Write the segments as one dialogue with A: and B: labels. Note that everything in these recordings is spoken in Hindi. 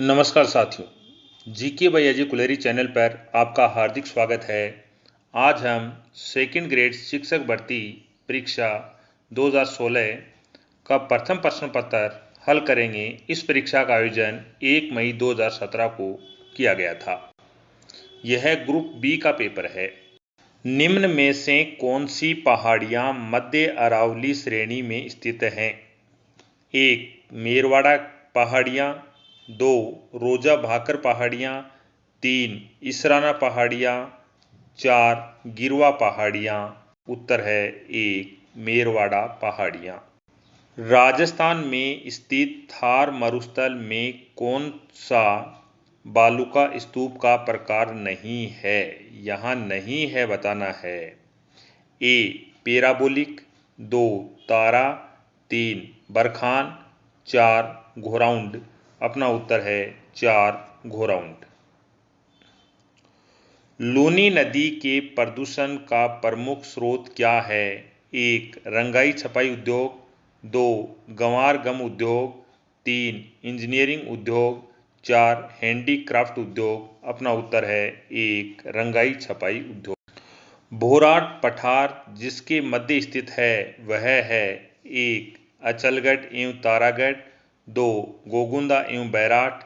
A: नमस्कार साथियों, GK by Ajay Kuleri channel पर आपका हार्दिक स्वागत है। आज हम सेकंड ग्रेड शिक्षक भर्ती परीक्षा 2016 का प्रथम प्रश्न पत्र हल करेंगे। इस परीक्षा का आयोजन 1 मई 2017 को किया गया था। यह ग्रुप बी का पेपर है। निम्न में से कौन सी पहाड़ियाँ मध्य अरावली श्रेणी में स्थित हैं? 1. मेरवाड़ा पहाड़ियाँ, 2. रोजा भाकर पहाड़ियाँ, 3. इसराना पहाड़ियाँ, 4. गिरवा पहाड़ियाँ। उत्तर है 1. मेरवाड़ा पहाड़ियाँ। राजस्थान में स्थित थार मरुस्थल में कौन सा बालू का स्तूप का प्रकार नहीं है? यहाँ नहीं है बताना है। ए. पैराबोलिक, 2. तारा, 3. बरखान, 4. घोराउंड। अपना उत्तर है 4. घोराउंड। लूनी नदी के प्रदूषण का प्रमुख स्रोत क्या है? 1. रंगाई छपाई उद्योग, 2. गंवार गम उद्योग, 3. इंजीनियरिंग उद्योग, 4. हैंडीक्राफ्ट उद्योग। अपना उत्तर है 1. रंगाई छपाई उद्योग। भोराट पठार जिसके मध्य स्थित है वह है 1. अचलगढ़ एवं तारागढ़, 2. गोगुंदा एवं बैराट,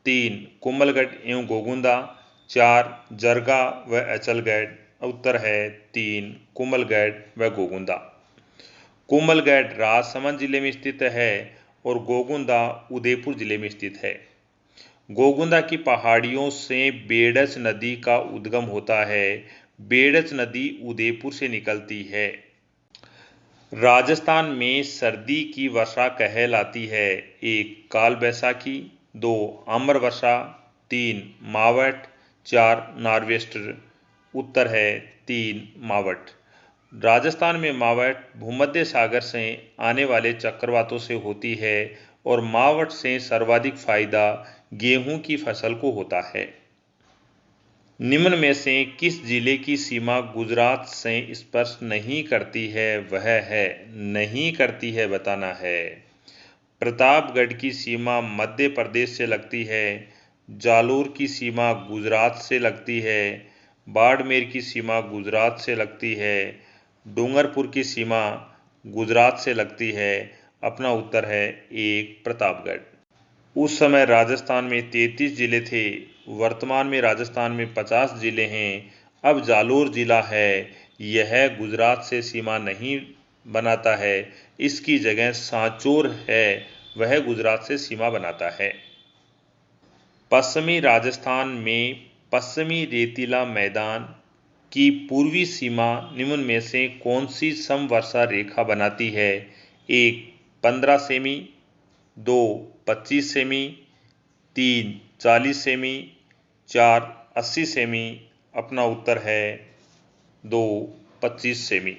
A: 3. कुंभलगढ़ एवं गोगुंदा, 4. जरगा व अचलगढ़। उत्तर है 3. कुंभलगढ़ व गोगुंदा। कुंभलगढ़ राजसमंद जिले में स्थित है और गोगुंदा उदयपुर जिले में स्थित है। गोगुंदा की पहाड़ियों से बेड़च नदी का उद्गम होता है। बेड़च नदी उदयपुर से निकलती है। राजस्थान में सर्दी की वर्षा कहलाती है? 1. काल बैसाखी, 2. आम्र वर्षा, 3. मावठ, 4. नार्वेस्टर। उत्तर है 3. मावठ। राजस्थान में मावठ भूमध्य सागर से आने वाले चक्रवातों से होती है और मावठ से सर्वाधिक फायदा गेहूं की फसल को होता है। निम्न में से किस जिले की सीमा गुजरात से स्पर्श नहीं करती है? वह है नहीं करती है बताना है। प्रतापगढ़ की सीमा मध्य प्रदेश से लगती है। जालोर की सीमा गुजरात से लगती है। बाड़मेर की सीमा गुजरात से लगती है। डूंगरपुर की सीमा गुजरात से लगती है। अपना उत्तर है 1. प्रतापगढ़। उस समय राजस्थान में 33 जिले थे। वर्तमान में राजस्थान में 50 जिले हैं। अब जालोर जिला है, यह गुजरात से सीमा नहीं बनाता है। इसकी जगह सांचौर है, वह गुजरात से सीमा बनाता है। पश्चिमी राजस्थान में पश्चिमी रेतीला मैदान की पूर्वी सीमा निम्न में से कौन सी समवर्षा रेखा बनाती है? 1. 15 सेमी, 2. 25 सेमी, 3. 40 सेमी, 4. 80 सेमी। अपना उत्तर है 2. 25 सेमी।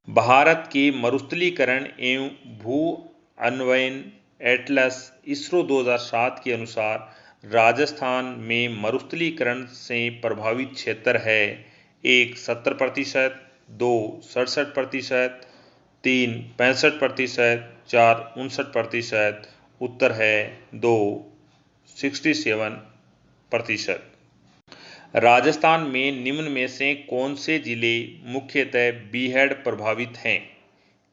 A: भारत के मरुस्थलीकरण एवं भू अन्वयन एटलस इसरो 2007 के अनुसार राजस्थान में मरुस्थलीकरण से प्रभावित क्षेत्र है? 1. 70%, 2. 67%, 3. 65%, 4. 59%। उत्तर है 2. 67%। राजस्थान में निम्न में से कौन से जिले मुख्यतः बीहड़ प्रभावित हैं?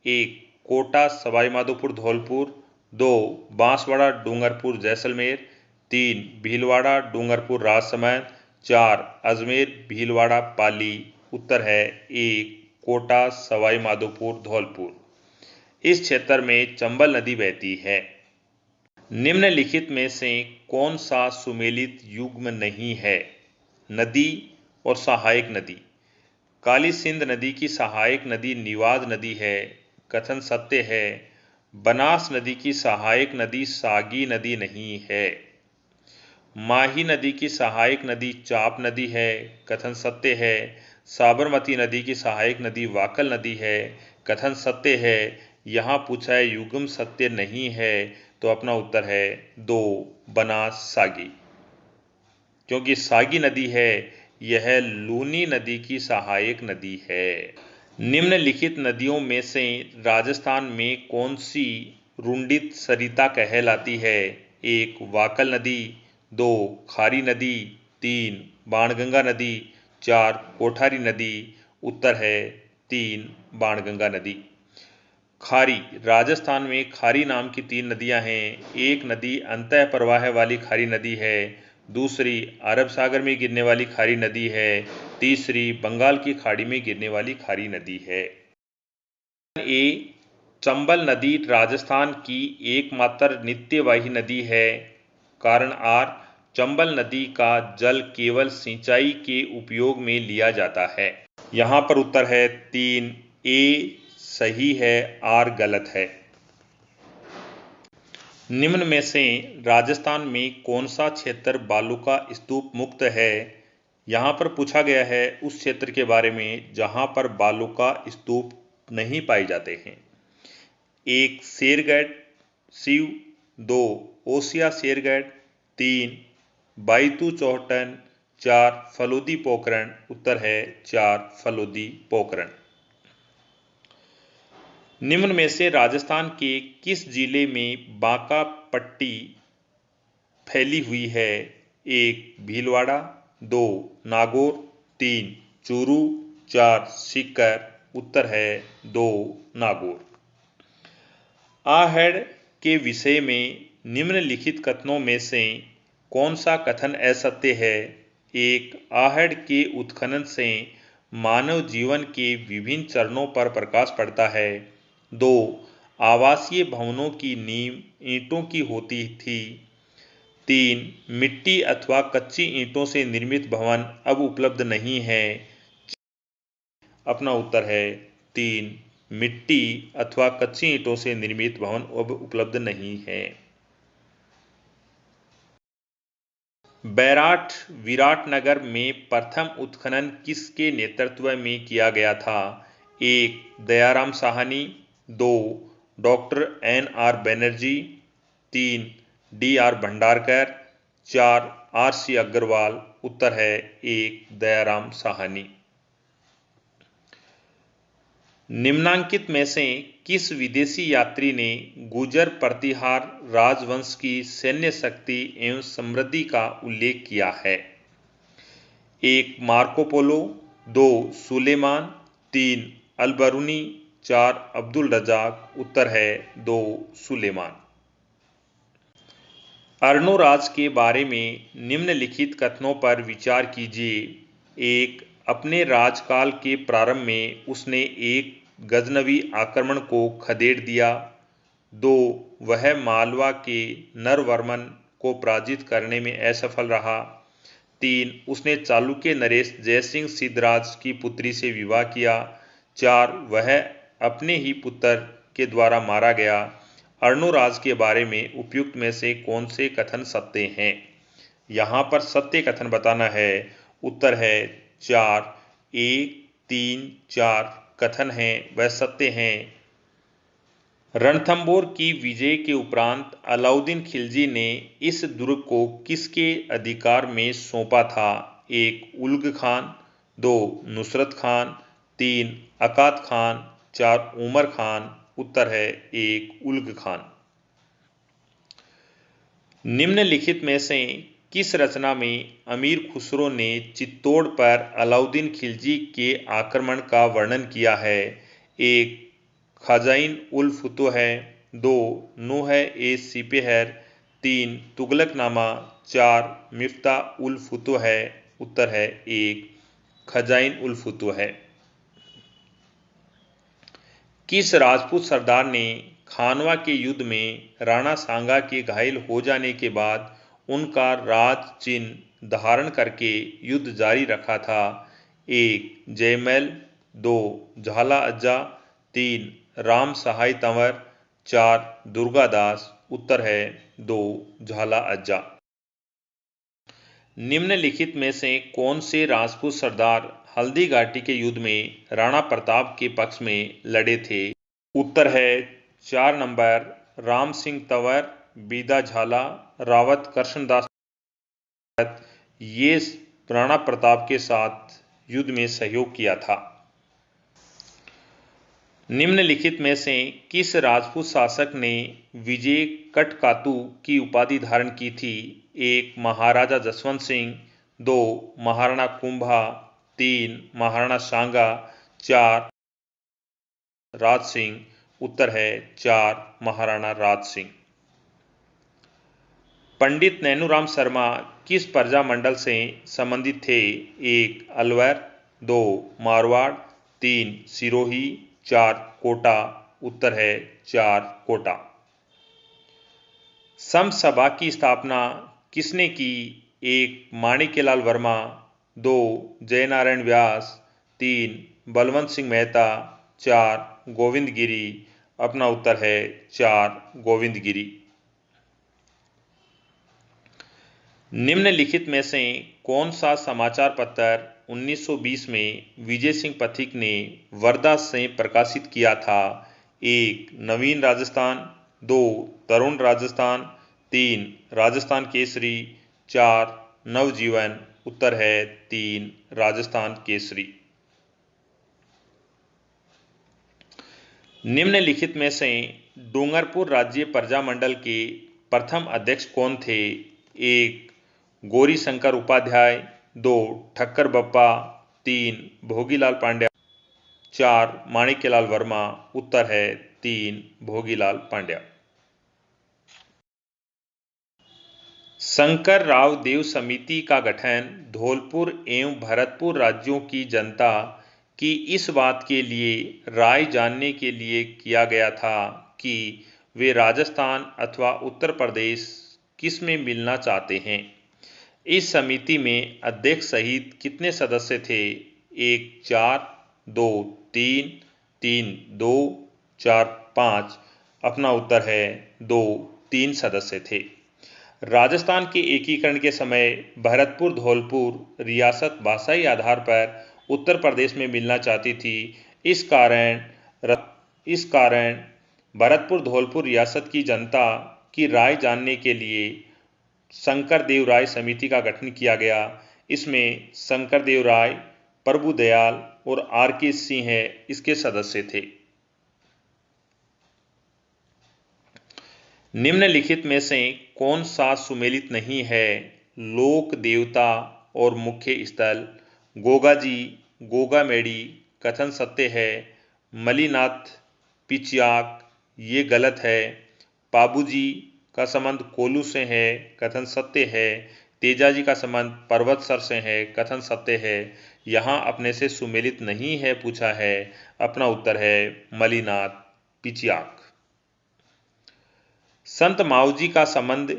A: 1. कोटा सवाई माधोपुर धौलपुर, 2. बांसवाड़ा डूंगरपुर जैसलमेर, 3. भीलवाड़ा डूंगरपुर राजसमंद, 4. अजमेर भीलवाड़ा पाली। उत्तर है 1. कोटा सवाई माधोपुर धौलपुर। इस क्षेत्र में चंबल नदी बहती है। निम्नलिखित में से कौन सा सुमेलित युग्म नहीं है? नदी और सहायक नदी। काली सिंध नदी की सहायक नदी निवाद नदी है, कथन सत्य है। बनास नदी की सहायक नदी सागी नदी नहीं है। माही नदी की सहायक नदी चाप नदी है, कथन सत्य है। साबरमती नदी की सहायक नदी वाकल नदी है, कथन सत्य है। यहाँ पूछा है युग्म सत्य नहीं है, तो अपना उत्तर है 2. बनास सागी। क्योंकि सागी नदी है, यह लूनी नदी की सहायक नदी है। निम्नलिखित नदियों में से राजस्थान में कौन सी रुंडित सरिता कहलाती है? एक वाकल नदी, 2 खारी नदी, 3 बाणगंगा नदी, 4 कोठारी नदी। उत्तर है 3 बाणगंगा नदी। खारी, राजस्थान में खारी नाम की 3 नदियां हैं। एक नदी अंतः प्रवाह वाली खारी नदी है, दूसरी अरब सागर में गिरने वाली खारी नदी है, तीसरी बंगाल की खाड़ी में गिरने वाली खारी नदी है। ए चंबल नदी राजस्थान की एकमात्र नित्यवाही नदी है। कारण आर चंबल नदी का जल केवल सिंचाई के उपयोग में लिया जाता है। यहाँ पर उत्तर है 3, ए सही है, आर गलत है। निम्न में से राजस्थान में कौन सा क्षेत्र बालू का स्तूप मुक्त है? यहाँ पर पूछा गया है उस क्षेत्र के बारे में जहाँ पर बालू का स्तूप नहीं पाए जाते हैं। 1 शेरगढ़ शिव, 2 ओसिया शेरगढ़, 3 बायतू चौहटन, 4 फलोदी पोखरण। उत्तर है 4 फलोदी पोखरण। निम्न में से राजस्थान के किस जिले में बांका पट्टी फैली हुई है? 1 भीलवाड़ा, 2 नागौर, 3 चूरू, 4 सीकर। उत्तर है 2 नागौर। आहड़ के विषय में निम्नलिखित कथनों में से कौन सा कथन असत्य है? 1 आहड़ के उत्खनन से मानव जीवन के विभिन्न चरणों पर प्रकाश पड़ता है। 2 आवासीय भवनों की नींव ईंटों की होती थी। 3 मिट्टी अथवा कच्ची ईंटों से निर्मित भवन अब उपलब्ध नहीं है। अपना उत्तर है 3 मिट्टी अथवा कच्ची ईंटों से निर्मित भवन अब उपलब्ध नहीं है। बैराठ विराटनगर में प्रथम उत्खनन किसके नेतृत्व में किया गया था? 1 Dayaram Sahni, 2 doctor NR Banerjee, 3 DR Bhandarkar, 4 RC Agarwal. उत्तर है 1 दयाराम साहनी। निम्नांकित में से किस विदेशी यात्री ने गुर्जर प्रतिहार राजवंश की सैन्य शक्ति एवं समृद्धि का उल्लेख किया है? 1 मार्को पोलो, 2 सुलेमान, 3 अल-बरूनी, 4 अब्दुल रजाक। उत्तर है 2 सुलेमान। अर्णोराज के बारे में निम्नलिखित कथनों पर विचार कीजिए। 1 अपने राजकाल के प्रारंभ में उसने एक गजनवी आक्रमण को खदेड़ दिया। 2 वह मालवा के नरवर्मन को पराजित करने में असफल रहा। 3 उसने चालुक्य नरेश जयसिंह सिद्धराज की पुत्री से विवाह किया। 4 वह अपने ही पुत्र के द्वारा मारा गया। अर्णोराज के बारे में उपयुक्त में से कौन से कथन सत्य हैं? यहाँ पर सत्य कथन बताना है। उत्तर है 4 1 3 4 कथन हैं वह सत्य हैं। रणथंभौर की विजय के उपरांत अलाउद्दीन खिलजी ने इस दुर्ग को किसके अधिकार में सौंपा था? 1 उल्ग खान, 2 नुसरत खान, 3 अकात खान, 4 उमर खान। उत्तर है 1 उल्ग खान। निम्नलिखित में से किस रचना में अमीर खुसरो ने चित्तौड़ पर अलाउद्दीन खिलजी के आक्रमण का वर्णन किया है? 1 खजाइन उल फुतुह है, 2 नूह ए सिपेहर, 3 तुगलकनामा, 4 मिफ्ता उल फुतुह है। उत्तर है 1 खजाइन उल फुतुह है। किस राजपूत सरदार ने खानवा के युद्ध में राणा सांगा के घायल हो जाने के बाद उनका राज चिन्ह धारण करके युद्ध जारी रखा था? 1 जयमल, 2 झाला अज्जा, 3 राम सहाय तंवर, 4 दुर्गादास। उत्तर है 2 झाला अज्जा। निम्नलिखित में से कौन से राजपूत सरदार हल्दी घाटी के युद्ध में राणा प्रताप के पक्ष में लड़े थे? उत्तर है 4 नंबर राम सिंह तंवर, बीदा झाला, रावत कृष्णदास। ये राणा प्रताप के साथ युद्ध में सहयोग किया था। निम्नलिखित में से किस राजपूत शासक ने विजय कटकातु की उपाधि धारण की थी? 1. महाराजा जसवंत सिंह, 2. महाराणा कुंभा, 3. महाराणा सांगा, 4. राज सिंह। उत्तर है 4. महाराणा राज सिंह। पंडित नैनूराम शर्मा किस प्रजा मंडल से संबंधित थे? 1. अलवर, 2. मारवाड़, 3. सिरोही, 4. कोटा। उत्तर है 4. कोटा। सम सभा की स्थापना किसने की? 1. माणिक्यलाल वर्मा, 2. जयनारायण व्यास, 3. बलवंत सिंह मेहता, 4. गोविंद गिरी। अपना उत्तर है 4. गोविंद गिरी। निम्नलिखित में से कौन सा समाचार पत्र 1920 में विजय सिंह पथिक ने वर्धा से प्रकाशित किया था? 1. नवीन राजस्थान, 2. तरुण राजस्थान, 3. राजस्थान केसरी, 4. नवजीवन। उत्तर है 3. राजस्थान केसरी। निम्नलिखित में से डूंगरपुर राज्य प्रजा मंडल के प्रथम अध्यक्ष कौन थे? 1. गौरी शंकर उपाध्याय, 2. ठक्कर बप्पा, 3. भोगीलाल पांड्या, 4. माणिक्यलाल वर्मा। उत्तर है 3. भोगीलाल पांड्या। शंकर राव देव समिति का गठन धौलपुर एवं भरतपुर राज्यों की जनता की इस बात के लिए राय जानने के लिए किया गया था कि वे राजस्थान अथवा उत्तर प्रदेश किस में मिलना चाहते हैं। इस समिति में अध्यक्ष सहित कितने सदस्य थे? 1. 4, 2, 3, 3, 2, 4, 5। अपना उत्तर है 2, 3 सदस्य थे। राजस्थान के एकीकरण के समय भरतपुर धौलपुर रियासत भाषाई आधार पर उत्तर प्रदेश में मिलना चाहती थी। इस कारण भरतपुर धौलपुर रियासत की जनता की राय जानने के लिए शंकर देव राय समिति का गठन किया गया। इसमें शंकर देव राय, प्रभु दयाल और R.K. सिंह इसके सदस्य थे। निम्नलिखित में से कौन सा सुमेलित नहीं है? लोक देवता और मुख्य स्थल। गोगाजी, गोगामेड़ी कथन सत्य है। मलीनाथ पिचियाक ये गलत है। पाबूजी का संबंध कोलू से है, कथन सत्य है। तेजाजी का संबंध पर्वतसर से है, कथन सत्य है। यहाँ अपने से सुमेलित नहीं है पूछा है। अपना उत्तर है मलीनाथ पिचियाक। संत माऊजी का संबंध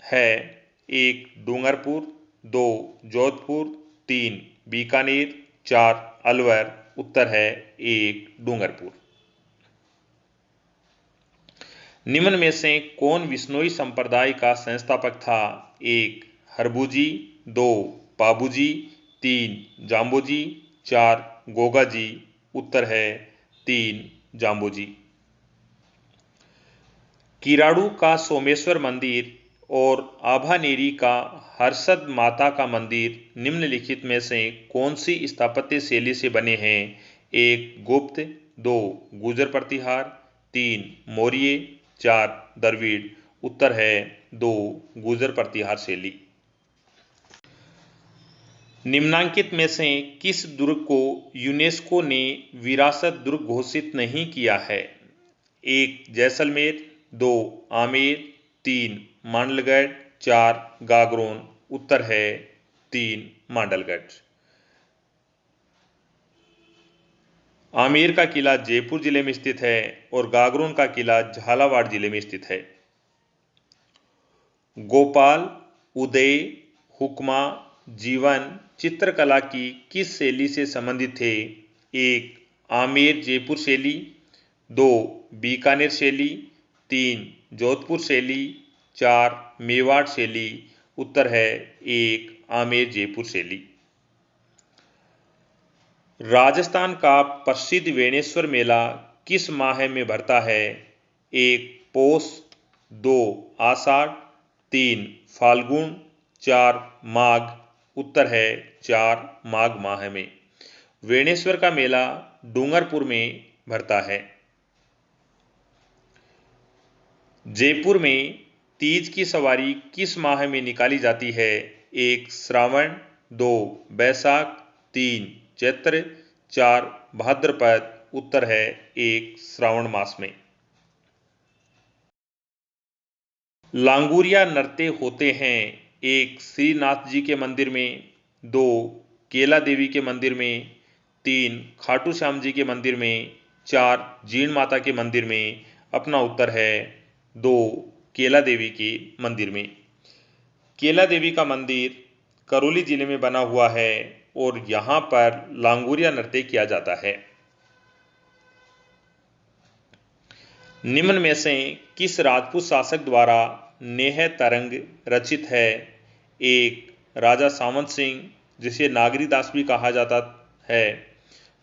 A: है 1. डूंगरपुर, 2. जोधपुर, 3. बीकानेर, 4. अलवर। उत्तर है 1. डूंगरपुर। निम्न में से कौन विश्नोई संप्रदाय का संस्थापक था? 1. हरबूजी, 2. पाबूजी, 3. जाम्बोजी, 4. गोगाजी। उत्तर है 3. जाम्बोजी। किराड़ू का सोमेश्वर मंदिर और आभानेरी का हर्षद माता का मंदिर निम्नलिखित में से कौन सी स्थापत्य शैली से बने हैं? 1. गुप्त, 2. गुर्जर प्रतिहार, 3. मौर्य, 4. द्रविड़। उत्तर है 2. गुर्जर प्रतिहार शैली। निम्नांकित में से किस दुर्ग को यूनेस्को ने विरासत दुर्ग घोषित नहीं किया है? 1. जैसलमेर, 2. आमेर, 3. मांडलगढ़, 4. गागरोन। उत्तर है 3. मांडलगढ़। आमेर का किला जयपुर जिले में स्थित है और गागरोन का किला झालावाड़ जिले में स्थित है। गोपाल, उदय, हुक्मा, जीवन चित्रकला की किस शैली से संबंधित थे? 1. आमेर जयपुर शैली, 2. बीकानेर शैली, 3. जोधपुर शैली, 4. मेवाड़ शैली। उत्तर है 1. आमेर जयपुर शैली। राजस्थान का प्रसिद्ध वेणेश्वर मेला किस माह में भरता है? 1. पौष, 2. आषाढ़, 3. फाल्गुन, 4. माघ। उत्तर है 4. माघ माह में। वेणेश्वर का मेला डूंगरपुर में भरता है। जयपुर में तीज की सवारी किस माह में निकाली जाती है? 1. श्रावण, 2. बैसाख, 3. चैत्र, 4. भाद्रपद। उत्तर है 1. श्रावण मास में। लांगुरिया नृत्य होते हैं 1. श्रीनाथ जी के मंदिर में, 2. केला देवी के मंदिर में, 3. खाटू श्याम जी के मंदिर में, 4. जीण माता के मंदिर में। अपना उत्तर है 2. केला देवी के मंदिर में। केला देवी का मंदिर करौली जिले में बना हुआ है और यहाँ पर लांगुरिया नृत्य किया जाता है। निम्न में से किस राजपूत शासक द्वारा नेह तरंग रचित है? 1. राजा सावंत सिंह, जिसे नागरीदास भी कहा जाता है,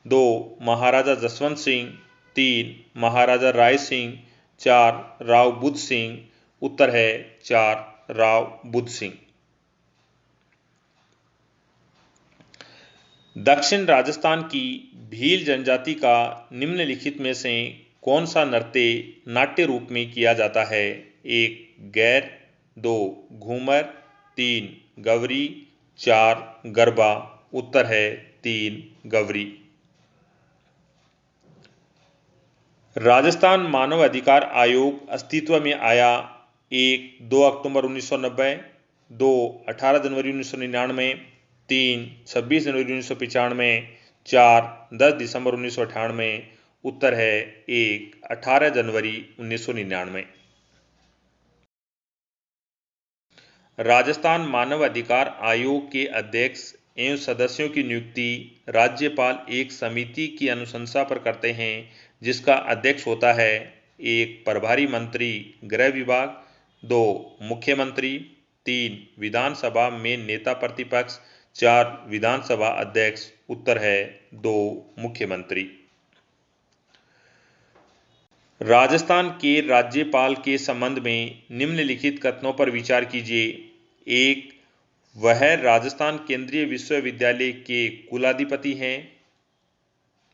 A: 2. महाराजा जसवंत सिंह, 3. महाराजा राय सिंह, 4. राव बुद्ध सिंह। उत्तर है 4. राव बुद्ध सिंह। दक्षिण राजस्थान की भील जनजाति का निम्नलिखित में से कौन सा नृत्य नाट्य रूप में किया जाता है? 1. गैर, 2. घूमर, 3. गवरी, 4. गरबा। उत्तर है 3. गवरी। राजस्थान मानव अधिकार आयोग अस्तित्व में आया 1. 2 अक्टूबर 1990, 2. 18 जनवरी 1999, 3. 26 जनवरी 1995, 4. 10 दिसंबर 1998। उत्तर है 1. 18 जनवरी 1999। राजस्थान मानव अधिकार आयोग के अध्यक्ष एवं सदस्यों की नियुक्ति राज्यपाल एक समिति की अनुशंसा पर करते हैं, जिसका अध्यक्ष होता है 1. प्रभारी मंत्री गृह विभाग, 2. मुख्यमंत्री, 3. विधानसभा में नेता प्रतिपक्ष, 4. विधानसभा अध्यक्ष। उत्तर है 2. मुख्यमंत्री। राजस्थान के राज्यपाल के संबंध में निम्नलिखित कथनों पर विचार कीजिए। 1. वह राजस्थान केंद्रीय विश्वविद्यालय के कुलाधिपति हैं।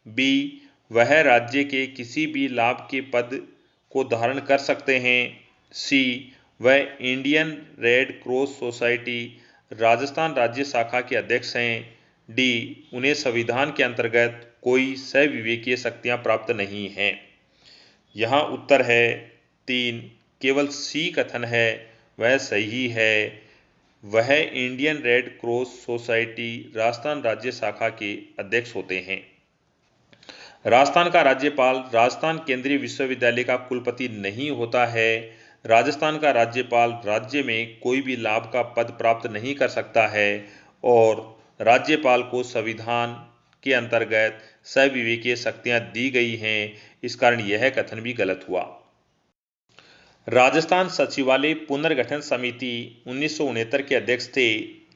A: B. वह राज्य के किसी भी लाभ के पद को धारण कर सकते हैं। C. वह Indian red cross society Rajasthan राज्य शाखा के अध्यक्ष हैं। D. उन्हें संविधान के अंतर्गत कोई सविवेकीय शक्तियां प्राप्त नहीं हैं। यहाँ उत्तर है 3. केवल C कथन है वह सही है। वह Indian red cross society Rajasthan राज्य शाखा के अध्यक्ष होते हैं। राजस्थान का राज्यपाल राजस्थान केंद्रीय विश्वविद्यालय का कुलपति नहीं होता है। राजस्थान का राज्यपाल राज्य में कोई भी लाभ का पद प्राप्त नहीं कर सकता है और राज्यपाल को संविधान के अंतर्गत सविवेकीय शक्तियां दी गई हैं। इस कारण यह कथन भी गलत हुआ। राजस्थान सचिवालय पुनर्गठन समिति 1969 के अध्यक्ष थे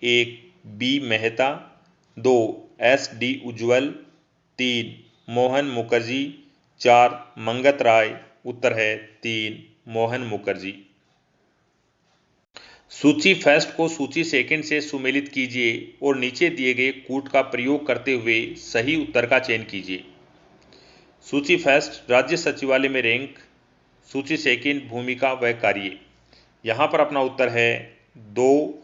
A: 1. B. मेहता, 2. S.D. उज्ज्वल, 3. मोहन मुखर्जी, 4. मंगत राय। उत्तर है 3. मोहन मुखर्जी। सूची फर्स्ट को सूची सेकंड से सुमेलित कीजिए और नीचे दिए गए कूट का प्रयोग करते हुए सही उत्तर का चयन कीजिए। सूची फर्स्ट राज्य सचिवालय में रैंक, सूची सेकंड भूमिका व कार्य। यहाँ पर अपना उत्तर है 2.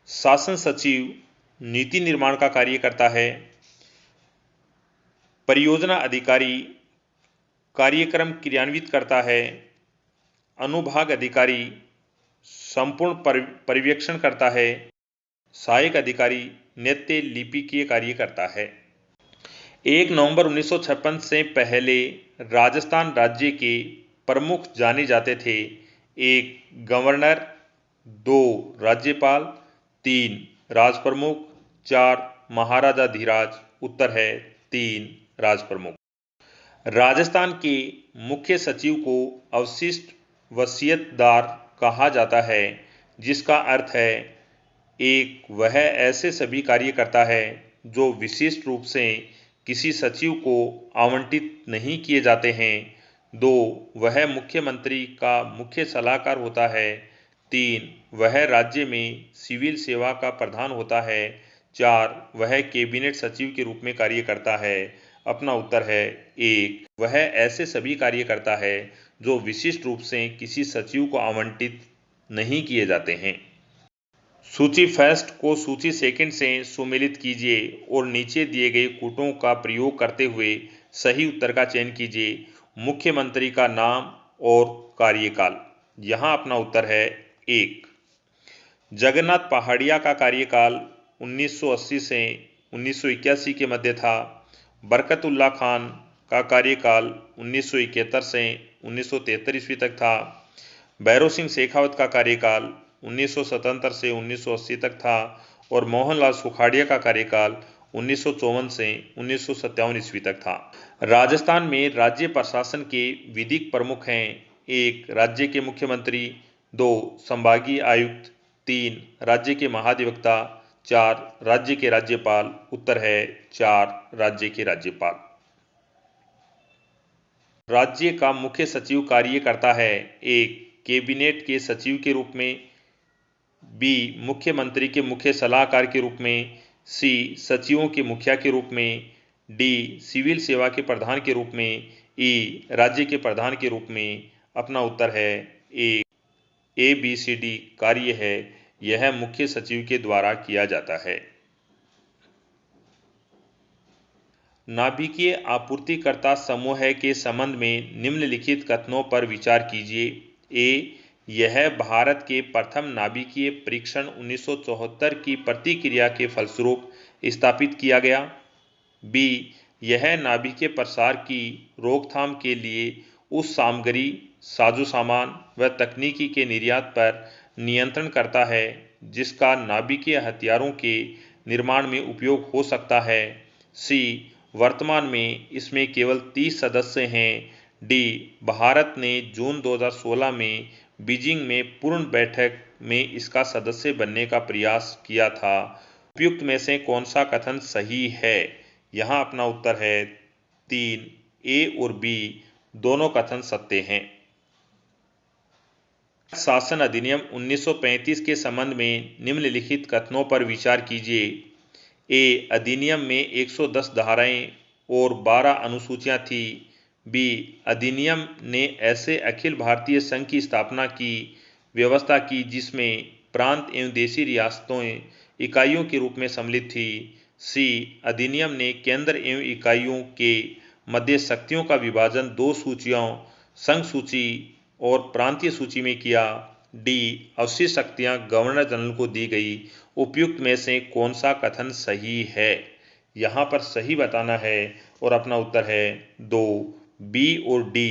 A: शासन सचिव नीति निर्माण का कार्य करता है। परियोजना अधिकारी कार्यक्रम क्रियान्वित करता है। अनुभाग अधिकारी संपूर्ण पर्यवेक्षण करता है। सहायक अधिकारी नित्य लिपिकीय कार्य करता है। 1 नवंबर 1956 से पहले राजस्थान राज्य के प्रमुख जाने जाते थे। 1. गवर्नर, 2. राज्यपाल, 3. राजप्रमुख, 4. महाराजा धीराज। उत्तर है 3. राजप्रमुख। राजस्थान के मुख्य सचिव को अवशिष्ट वसीयतदार कहा जाता है, जिसका अर्थ है 1. वह ऐसे सभी कार्य करता है जो विशिष्ट रूप से किसी सचिव को आवंटित नहीं किए जाते हैं। 2. वह मुख्यमंत्री का मुख्य सलाहकार होता है। 3. वह राज्य में सिविल सेवा का प्रधान होता है। 4. वह कैबिनेट सचिव के रूप में कार्य करता है। अपना उत्तर है 1. वह ऐसे सभी कार्य करता है जो विशिष्ट रूप से किसी सचिव को आवंटित नहीं किए जाते हैं। सूची फर्स्ट को सूची सेकंड से सुमेलित कीजिए और नीचे दिए गए कूटों का प्रयोग करते हुए सही उत्तर का चयन कीजिए। मुख्यमंत्री का नाम और कार्यकाल। यहाँ अपना उत्तर है 1। जगन्नाथ पहाड़िया का कार्यकाल 1980 से 1981 के मध्य था। बरकतुल्ला खान का कार्यकाल 1971 से 1973 ईस्वी तक था। भैरों सिंह शेखावत का कार्यकाल 1977 से 1980 तक था और मोहनलाल सुखाड़िया का कार्यकाल 1954 से 1957 ईस्वी तक था। राजस्थान में राज्य प्रशासन के विधिक प्रमुख हैं। 1 राज्य के मुख्यमंत्री, 2 संभागीय आयुक्त, 3 राज्य के महाधिवक्ता, 4 राज्य के राज्यपाल। उत्तर है 4 राज्य के राज्यपाल। राज्य का मुख्य सचिव कार्य करता है। 1 कैबिनेट के सचिव के रूप में, बी मुख्यमंत्री के मुख्य सलाहकार के रूप में, सी सचिवों के मुखिया के रूप में, डी सिविल सेवा के प्रधान के रूप में, ई राज्य के प्रधान के रूप में। अपना उत्तर है ABCD कार्य है, यह मुख्य सचिव के द्वारा किया जाता है। नाभिकीय आपूर्तिकर्ता समूह के संबंध में निम्नलिखित कथनों पर विचार कीजिए। ए यह भारत के प्रथम नाभिकीय परीक्षण 1974 की प्रतिक्रिया के फलस्वरूप स्थापित किया गया। बी यह नाभिकीय प्रसार की रोकथाम के लिए उस सामग्री, साजो सामान व तकनीकी के निर्यात पर नियंत्रण करता है जिसका नाभिकीय हथियारों के निर्माण में उपयोग हो सकता है। सी वर्तमान में इसमें केवल 30 सदस्य हैं। डी भारत ने जून 2016 में बीजिंग में पूर्ण बैठक में इसका सदस्य बनने का प्रयास किया था। उपयुक्त में से कौन सा कथन सही है? यहाँ अपना उत्तर है 3। ए और बी दोनों कथन सत्य हैं। शासन अधिनियम 1935 के संबंध में निम्नलिखित कथनों पर विचार कीजिए। ए अधिनियम में 110 धाराएं और 12 अनुसूचियां थी। बी अधिनियम ने ऐसे अखिल भारतीय संघ की स्थापना की व्यवस्था की जिसमें प्रांत एवं देशी रियासतें इकाइयों के रूप में सम्मिलित थी। सी अधिनियम ने केंद्र एवं इकाइयों के मध्य शक्तियों का विभाजन 2 सूचियों, संघ सूची और प्रांतीय सूची में किया। डी अवशिष्ट शक्तियां गवर्नर जनरल को दी गई। उपयुक्त में से कौन सा कथन सही है? यहाँ पर सही बताना है और अपना उत्तर है 2। बी और डी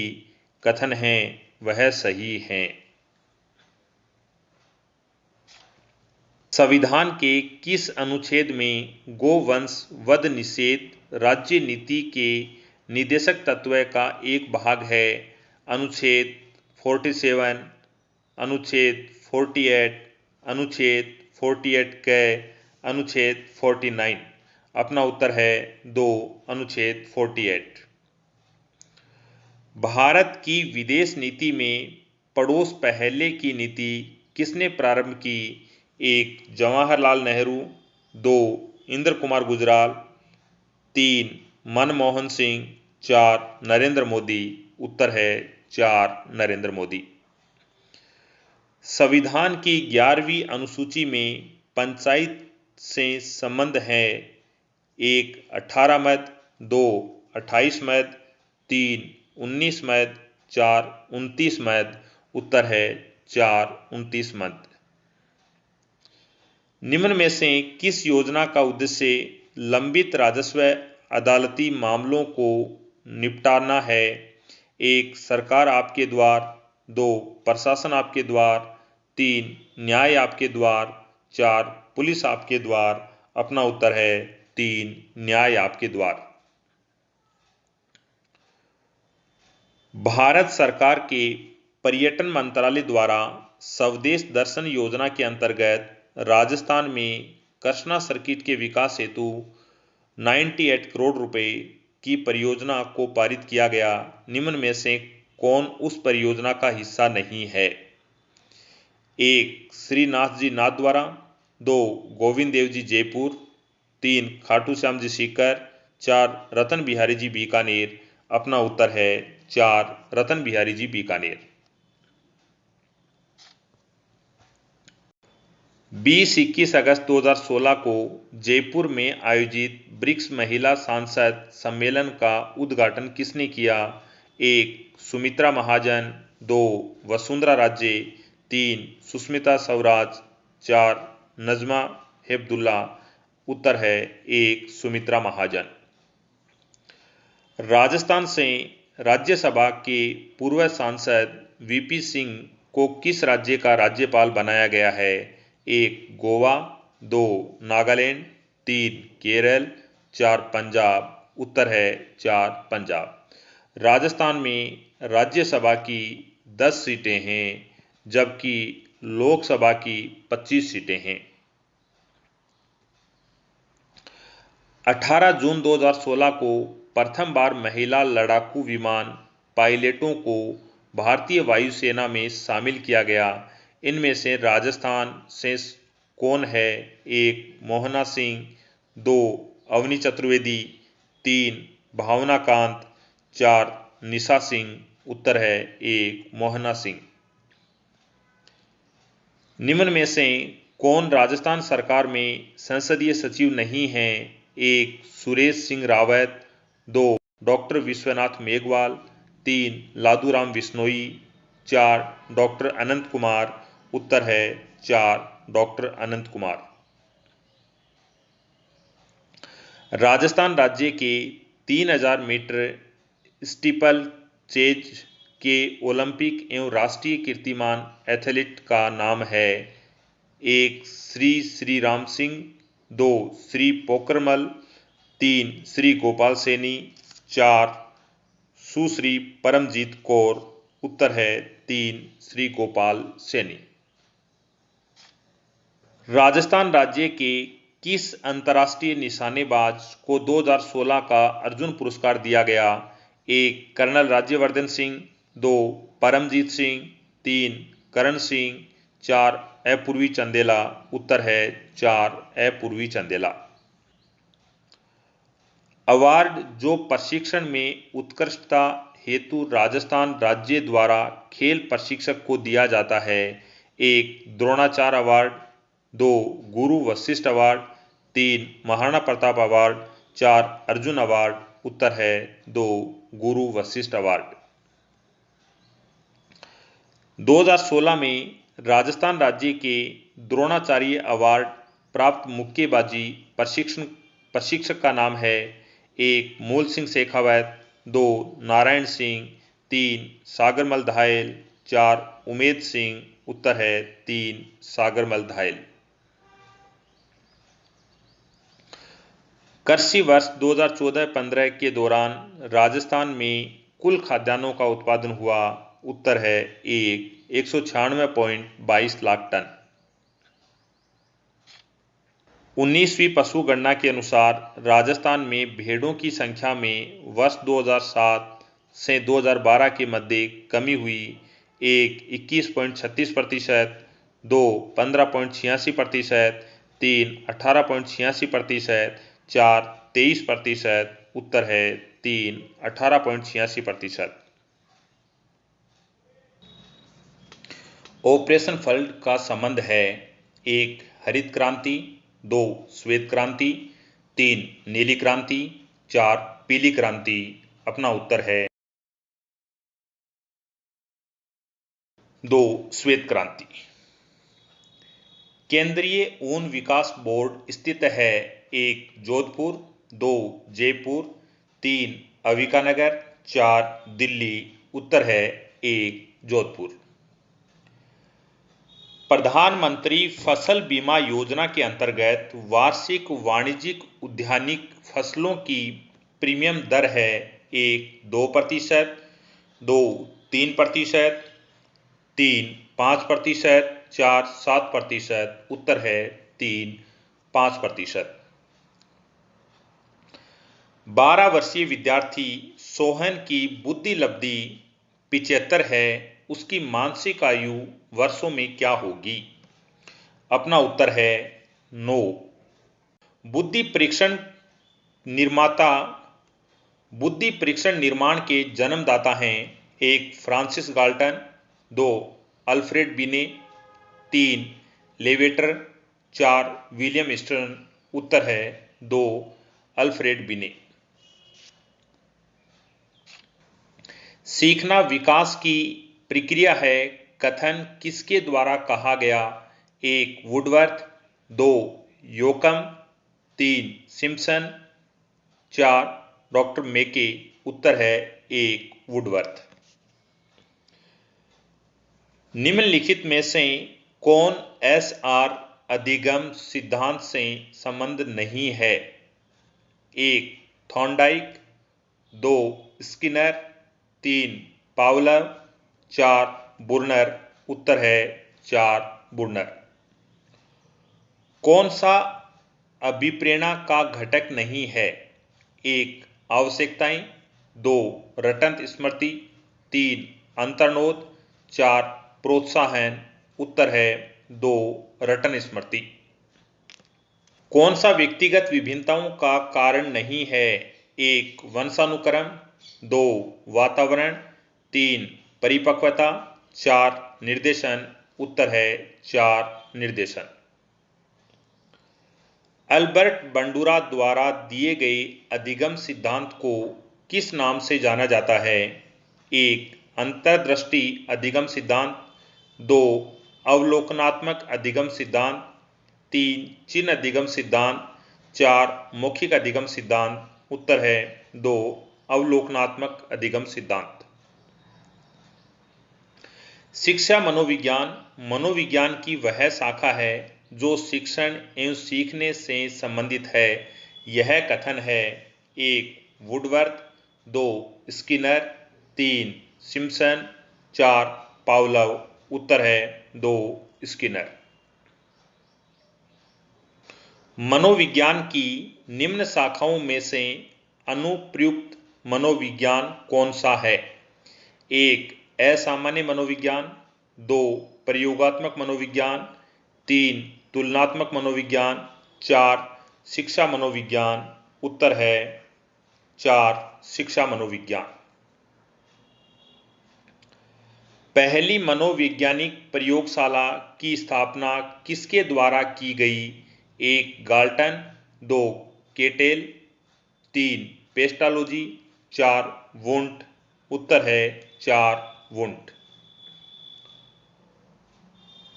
A: कथन हैं वह सही हैं। संविधान के किस अनुच्छेद में गोवंश वध निषेध राज्य नीति के निर्देशक तत्व का एक भाग है? अनुच्छेद 47, अनुच्छेद 48, अनुच्छेद 48 क, अनुच्छेद 49। अपना उत्तर है 2 अनुच्छेद 48। भारत की विदेश नीति में पड़ोस पहले की नीति किसने प्रारंभ की? 1 जवाहरलाल नेहरू, 2 इंदिरा कुमार गुजराल, 3 मनमोहन सिंह, 4 नरेंद्र मोदी। उत्तर है 4 नरेंद्र मोदी। संविधान की 11वीं अनुसूची में पंचायत से संबंध है। 1 18 मत, 2 28 मत, 3 19 मत, 4 29 मत। उत्तर है 4 29 मत। निम्न में से किस योजना का उद्देश्य लंबित राजस्व अदालती मामलों को निपटाना है? 1 सरकार आपके द्वार, 2 प्रशासन आपके द्वार, 3 न्याय आपके द्वार, 4 पुलिस आपके द्वार। अपना उत्तर है 3 न्याय आपके द्वार। भारत सरकार के पर्यटन मंत्रालय द्वारा स्वदेश दर्शन योजना के अंतर्गत राजस्थान में कृष्णा सर्किट के विकास हेतु 98 करोड़ रुपए की परियोजना को पारित किया गया। निम्न में से कौन उस परियोजना का हिस्सा नहीं है? 1 श्रीनाथ जी नाथद्वारा, 2 गोविंद देव जी जयपुर, 3 खाटू श्याम जी सीकर, 4 रतन बिहारी जी बीकानेर। अपना उत्तर है 4 रतन बिहारी जी बीकानेर। 20-21 अगस्त 2016 को जयपुर में आयोजित ब्रिक्स महिला सांसद सम्मेलन का उद्घाटन किसने किया? 1 सुमित्रा महाजन, 2 वसुंधरा राजे, 3 सुष्मिता स्वराज, 4 नजमा हेपतुल्ला। उत्तर है 1 सुमित्रा महाजन। राजस्थान से राज्यसभा के पूर्व सांसद वीपी सिंह को किस राज्य का राज्यपाल बनाया गया है? 1 गोवा, 2 नागालैंड, 3 केरल, 4 पंजाब। उत्तर है 4 पंजाब। राजस्थान में राज्यसभा की 10 सीटें हैं जबकि लोकसभा की 25 सीटें हैं। 18 जून 2016 को प्रथम बार महिला लड़ाकू विमान पायलटों को भारतीय वायुसेना में शामिल किया गया। इनमें से राजस्थान से कौन है? 1 मोहना सिंह, 2 अवनी चतुर्वेदी, 3 भावना कांत, 4 निशा सिंह। उत्तर है 1 मोहना सिंह। निम्न में से कौन राजस्थान सरकार में संसदीय सचिव नहीं है? 1 सुरेश सिंह रावत, 2 डॉक्टर विश्वनाथ मेघवाल, 3 लादूराम विश्नोई, 4 डॉक्टर अनंत कुमार। उत्तर है 4 डॉक्टर अनंत कुमार। राजस्थान राज्य के 3000 मीटर स्टीपल चेज के ओलंपिक एवं राष्ट्रीय कीर्तिमान एथलीट का नाम है? 1 श्री श्री राम सिंह, 2 श्री पोकरमल, 3 श्री गोपाल सैनी, 4 सुश्री परमजीत कौर। उत्तर है 3 श्री गोपाल सैनी। राजस्थान राज्य के किस अंतर्राष्ट्रीय निशानेबाज को 2016 का अर्जुन पुरस्कार दिया गया? 1 कर्नल राज्यवर्धन सिंह, 2 परमजीत सिंह, 3 करण सिंह, 4 अपूर्वी चंदेला। उत्तर है 4 अपूर्वी चंदेला। अवार्ड जो प्रशिक्षण में उत्कृष्टता हेतु राजस्थान राज्य द्वारा खेल प्रशिक्षक को दिया जाता है। 1 Dronacharya award, 2 Guru Vashishtha award, 3 Maharana Pratap award, 4 Arjun award. उत्तर है 2 गुरु वशिष्ठ अवार्ड। 2016 में राजस्थान राज्य के द्रोणाचार्य अवार्ड प्राप्त मुक्केबाजी प्रशिक्षक का नाम है? 1 मूल सिंह शेखावत, 2 नारायण सिंह, 3 सागरमल धायल, 4 उमेद सिंह। उत्तर है 3 सागरमल धायल। कृषि वर्ष 2014-15 के दौरान राजस्थान में कुल खाद्यान्नों का उत्पादन हुआ। उत्तर है 196.22 लाख टन। 19वीं पशु गणना के अनुसार राजस्थान में भेड़ों की संख्या में वर्ष 2007 से 2012 के मध्य कमी हुई। 1 21.36%, 2 15.86%, 3 18.86%, 4 23%। उत्तर है 3 18.86%। ऑपरेशन फ्लड का संबंध है? 1 हरित क्रांति, 2 श्वेत क्रांति, 3 नीली क्रांति, 4 पीली क्रांति। अपना उत्तर है 2 श्वेत क्रांति। केंद्रीय ऊन विकास बोर्ड स्थित है? 1 जोधपुर, 2 जयपुर, 3 अविकानगर, 4 दिल्ली। उत्तर है 1 जोधपुर। प्रधानमंत्री फसल बीमा योजना के अंतर्गत वार्षिक वाणिज्यिक उद्यानिक फसलों की प्रीमियम दर है? 1 2%, 2 3%, 3 5%, 4 7%। उत्तर है 3 5%। 12 वर्षीय विद्यार्थी सोहन की बुद्धि लब्धि 75 है, उसकी मानसिक आयु वर्षों में क्या होगी? अपना उत्तर है 9। बुद्धि परीक्षण निर्माता बुद्धि परीक्षण निर्माण के जन्मदाता हैं? 1. Francis Galton, 2. अल्फ्रेड बिने, 3. लेवेटर, 4. William stern. उत्तर है 2. अल्फ्रेड बिने। सीखना विकास की प्रक्रिया है, कथन किसके द्वारा कहा गया? 1. वुडवर्थ, 2. योकम, 3. सिम्पसन, 4. डॉक्टर मेके। उत्तर है 1. वुडवर्थ। निम्नलिखित में से कौन एसआर अधिगम सिद्धांत से संबंध नहीं है? 1. थॉर्नडाइक, 2. स्किनर, 3. पावलव, 4. बुर्नर। उत्तर है 4. बुर्नर। कौन सा अभिप्रेरणा का घटक नहीं है? 1. आवश्यकताएं, 2. रटंत स्मृति, 3. अंतर्नोद, 4. प्रोत्साहन। उत्तर है 2. रटन स्मृति। कौन सा व्यक्तिगत विभिन्नताओं का कारण नहीं है? 1. वंशानुक्रम, 2. वातावरण, 3. परिपक्वता, 4. निर्देशन। उत्तर है 4. निर्देशन। अल्बर्ट बंडूरा द्वारा दिए गए अधिगम सिद्धांत को किस नाम से जाना जाता है? 1. अंतर्दृष्टि अधिगम सिद्धांत, 2. अवलोकनात्मक अधिगम सिद्धांत, 3. चिन्ह अधिगम सिद्धांत, 4. मौखिक अधिगम सिद्धांत। उत्तर है 2. अवलोकनात्मक अधिगम सिद्धांत। शिक्षा मनोविज्ञान मनोविज्ञान की वह शाखा है जो शिक्षण एवं सीखने से संबंधित है। यह कथन है: 1. वुडवर्थ, 2. स्किनर, 3. सिम्पसन, 4. पावलव। उत्तर है 2. स्किनर। मनोविज्ञान की निम्न शाखाओं में से अनुप्रयुक्त मनोविज्ञान कौन सा है? 1. असामान्य मनोविज्ञान, 2. प्रयोगात्मक मनोविज्ञान, 3. तुलनात्मक मनोविज्ञान, 4. शिक्षा मनोविज्ञान। उत्तर है 4. शिक्षा मनोविज्ञान। पहली मनोवैज्ञानिक प्रयोगशाला की स्थापना किसके द्वारा की गई? 1. गाल्टन, 2. केटेल, 3. पेस्टालोजी, 4. वुंट। उत्तर है 4. वुंट।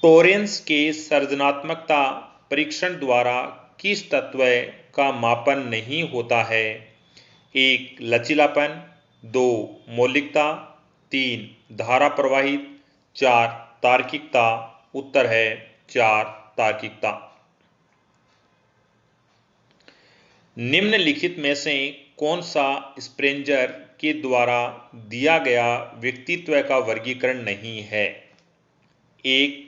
A: टोरेंस के सर्जनात्मकता परीक्षण द्वारा किस तत्व का मापन नहीं होता है? 1. लचीलापन, 2. मौलिकता, 3. धारा प्रवाहित, 4. तार्किकता। उत्तर है 4. तार्किकता। निम्नलिखित में से कौन सा स्प्रेंजर के द्वारा दिया गया व्यक्तित्व का वर्गीकरण नहीं है? 1.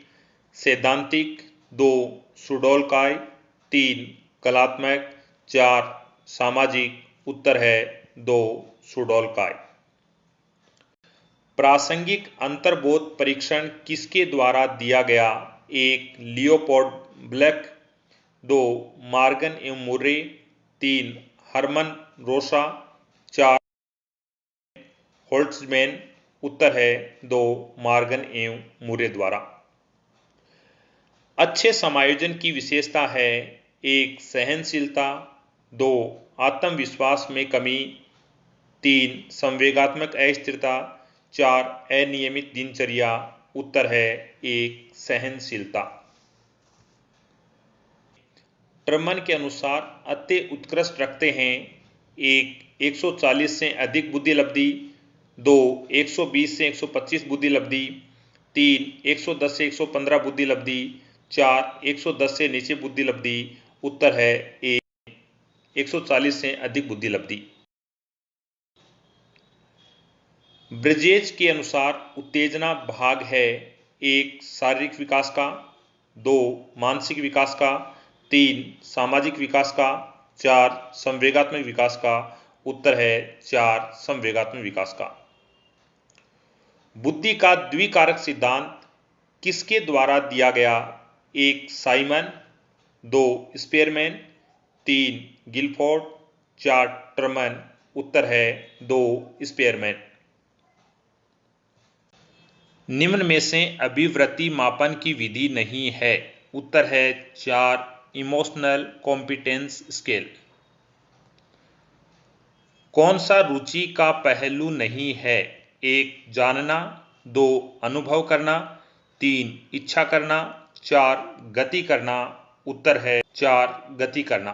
A: सैद्धांतिक, 2. सुडोलॉय, 3. कलात्मक, 4. सामाजिक। उत्तर है 2. सुडोलॉय। प्रासंगिक अंतर्बोध परीक्षण किसके द्वारा दिया गया? 1. Leopold black, 2. मॉर्गन एवं मुर्रे, 3. हरमन रोसा, 4. होल्ट्जमैन। उत्तर है 2. मॉर्गन एवं मुर्रे द्वारा। अच्छे समायोजन की विशेषता है: 1. सहनशीलता, 2. आत्मविश्वास में कमी, 3. संवेगात्मक अस्थिरता, 4. अनियमित दिनचर्या। उत्तर है 1. सहनशीलता। ट्रुमन के अनुसार अति उत्कृष्ट रखते हैं: 1. 140 से अधिक बुद्धि लब्धि, 2. 120 से 125 बुद्धि लब्धि, 3. 110 से 115 बुद्धि लब्धि, 4. 110 से नीचे बुद्धि लब्धि। उत्तर है 1. 140 से अधिक बुद्धि लब्धि। ब्रिजेज के अनुसार उत्तेजना भाग है: 1. शारीरिक विकास का, 2. मानसिक विकास का, 3. सामाजिक विकास का, 4. संवेगात्मक विकास का। उत्तर है 4. संवेगात्मक विकास का। बुद्धि का द्विकारक सिद्धांत किसके द्वारा दिया गया? 1. साइमन, 2. स्पेयरमैन, 3. गिलफोर्ड, 4. ट्रुमन। उत्तर है 2 स्पेयरमैन। निम्न में से अभिवृत्ति मापन की विधि नहीं है। उत्तर है 4 इमोशनल कॉम्पिटेंस स्केल। कौन सा रुचि का पहलू नहीं है? 1 जानना, 2 अनुभव करना, 3 इच्छा करना, 4 गति करना। उत्तर है 4 गति करना।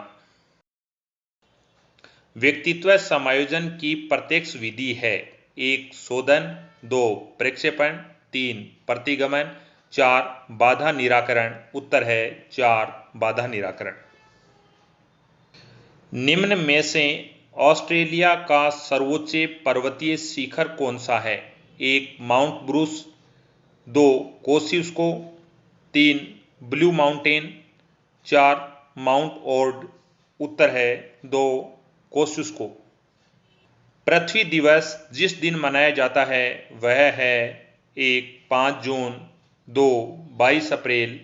A: व्यक्तित्व समायोजन की प्रत्यक्ष विधि है। 1 शोधन, 2 प्रक्षेपण, 3 प्रतिगमन, 4 बाधा निराकरण। उत्तर है 4 बाधा निराकरण। निम्न में से ऑस्ट्रेलिया का सर्वोच्च पर्वतीय शिखर कौन सा है? 1 Mount Bruce, 2 Kosciuszko, 3 Blue Mountain, 4 Mount Ord. उत्तर है 2 कोसिस्को। पृथ्वी दिवस जिस दिन मनाया जाता है वह है 1 5 जून, 2 22 अप्रैल,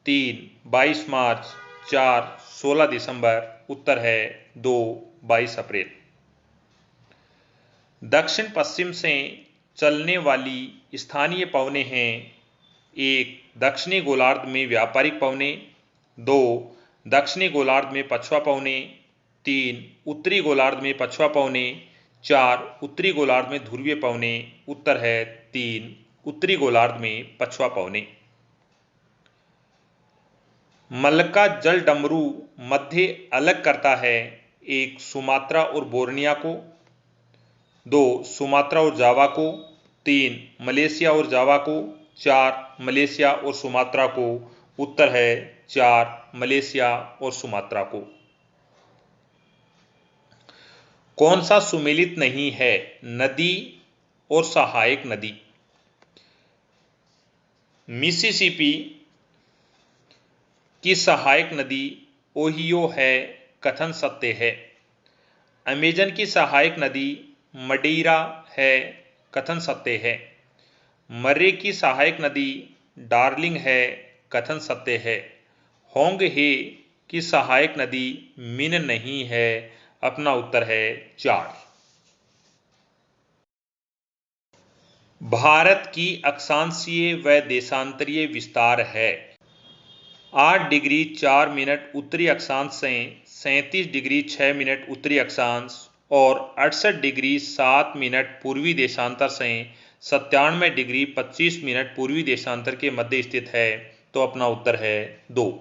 A: 3 22 मार्च, 4 16 दिसंबर। उत्तर है 2 22 अप्रैल। दक्षिण पश्चिम से चलने वाली स्थानीय पवनें हैं। 1 दक्षिणी गोलार्ध में व्यापारिक पवनें, 2 दक्षिणी गोलार्ध में पछुआ पवनें, 3 उत्तरी गोलार्ध में पछुआ पवनें, 4 उत्तरी गोलार्ध में ध्रुवीय पवनें। उत्तर है 3 उत्तरी गोलार्ध में पछुआ पवनें। मलका जल डमरू मध्य अलग करता है। 1 सुमात्रा और बोर्निया को, 2 सुमात्रा और जावा को, 3 मलेशिया और जावा को, 4 मलेशिया और सुमात्रा को। उत्तर है 4 मलेशिया और सुमात्रा को। कौन सा सुमेलित नहीं है? नदी और सहायक नदी। मिसिसिपी की सहायक नदी ओहियो है, कथन सत्य है। अमेजन की सहायक नदी मडीरा है, कथन सत्य है। मर्रे की सहायक नदी डार्लिंग है, कथन सत्य है। होंग हे की सहायक नदी मिन नहीं है। अपना उत्तर है 4। भारत की अक्षांशीय व देशांतरीय विस्तार है। 8 डिग्री 4 मिनट उत्तरी अक्षांश से 37 डिग्री 6 मिनट उत्तरी अक्षांश और 68 डिग्री 7 मिनट पूर्वी देशांतर से 97 डिग्री 25 मिनट पूर्वी देशांतर के मध्य स्थित है। तो अपना उत्तर है 2।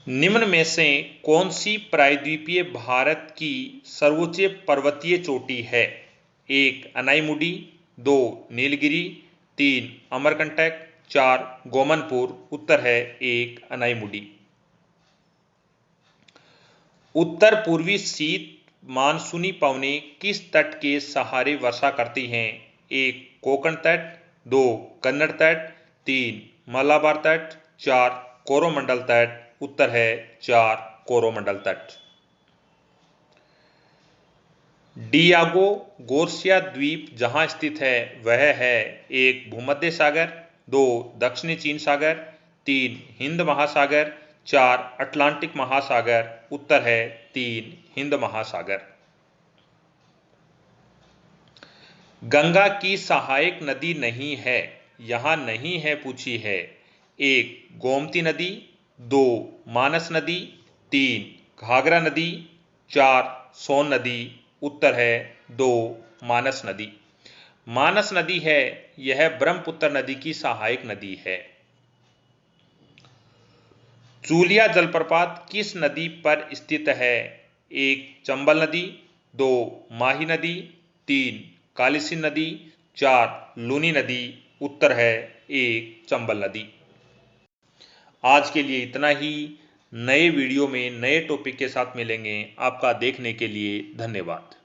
A: निम्न में से कौन सी प्रायद्वीपीय भारत की सर्वोच्च पर्वतीय चोटी है? 1 अनाईमुडी, 2 नीलगिरी, 3 अमरकंटक, 4 गोमनपुर। उत्तर है 1 अनाईमुडी। उत्तर पूर्वी शीत मानसूनी पवनें किस तट के सहारे वर्षा करती हैं? 1 कोंकण तट, 2 कन्नड़ तट, 3 मलाबार तट, 4 कोरोमंडल तट। उत्तर है 4 कोरोमंडल तट। डियागो गोर्सिया द्वीप जहां स्थित है वह है 1 भूमध्य सागर, 2 दक्षिणी चीन सागर, 3 हिंद महासागर, 4 अटलांटिक महासागर। उत्तर है 3 हिंद महासागर। गंगा की सहायक नदी नहीं है, यहां नहीं है पूछी है। 1 गोमती नदी, 2 मानस नदी, 3 घाघरा नदी, 4 सोन नदी। उत्तर है 2 मानस नदी। मानस नदी है यह ब्रह्मपुत्र नदी की सहायक नदी है। चूलिया जलप्रपात किस नदी पर स्थित है? 1 चंबल नदी, 2 माही नदी, 3 कालीसिंध नदी, 4 लूनी नदी। उत्तर है 1 चंबल नदी। आज के लिए इतना ही। नए वीडियो में नए टॉपिक के साथ मिलेंगे। आपका देखने के लिए धन्यवाद।